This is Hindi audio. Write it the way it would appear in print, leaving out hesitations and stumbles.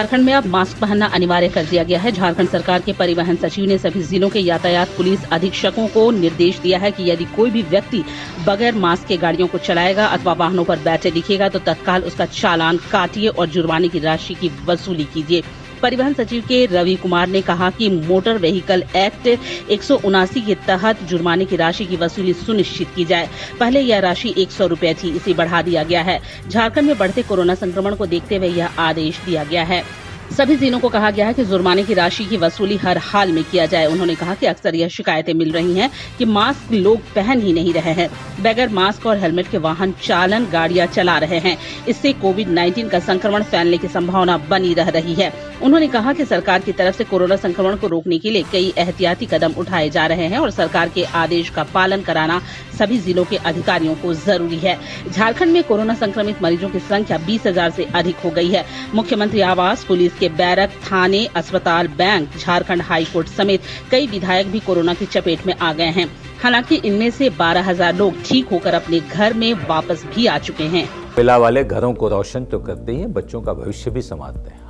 झारखंड में अब मास्क पहनना अनिवार्य कर दिया गया है। झारखंड सरकार के परिवहन सचिव ने सभी जिलों के यातायात पुलिस अधीक्षकों को निर्देश दिया है कि यदि कोई भी व्यक्ति बगैर मास्क के गाड़ियों को चलाएगा अथवा वाहनों पर बैठे दिखेगा तो तत्काल उसका चालान काटिए और जुर्माने की राशि की वसूली कीजिए। परिवहन सचिव के रवि कुमार ने कहा कि मोटर व्हीकल एक्ट 179 के तहत जुर्माने की राशि की वसूली सुनिश्चित की जाए। पहले यह राशि 100 रुपए थी, इसे बढ़ा दिया गया है। झारखंड में बढ़ते कोरोना संक्रमण को देखते हुए यह आदेश दिया गया है। सभी जिलों को कहा गया है कि जुर्माने की राशि की वसूली हर हाल में किया जाए। उन्होंने कहा कि अक्सर यह शिकायतें मिल रही हैं कि मास्क लोग पहन ही नहीं रहे हैं, बगैर मास्क और हेलमेट के वाहन चालन गाड़ियां चला रहे हैं। इससे कोविड-19 का संक्रमण फैलने की संभावना बनी रह रही है। उन्होंने कहा कि सरकार की तरफ से कोरोना संक्रमण को रोकने के लिए कई एहतियाती कदम उठाए जा रहे हैं और सरकार के आदेश का पालन कराना सभी जिलों के अधिकारियों को जरूरी है। झारखंड में कोरोना संक्रमित मरीजों की संख्या 20,000 से अधिक हो गई है। मुख्यमंत्री आवास, पुलिस के बैरक, थाने, अस्पताल, बैंक, झारखंड हाईकोर्ट समेत कई विधायक भी कोरोना की चपेट में आ गए हैं। हालांकि इनमें से 12,000 लोग ठीक होकर अपने घर में वापस भी आ चुके हैं। कोयला वाले घरों को रोशन तो करते ही हैं, बच्चों का भविष्य भी संवारते हैं।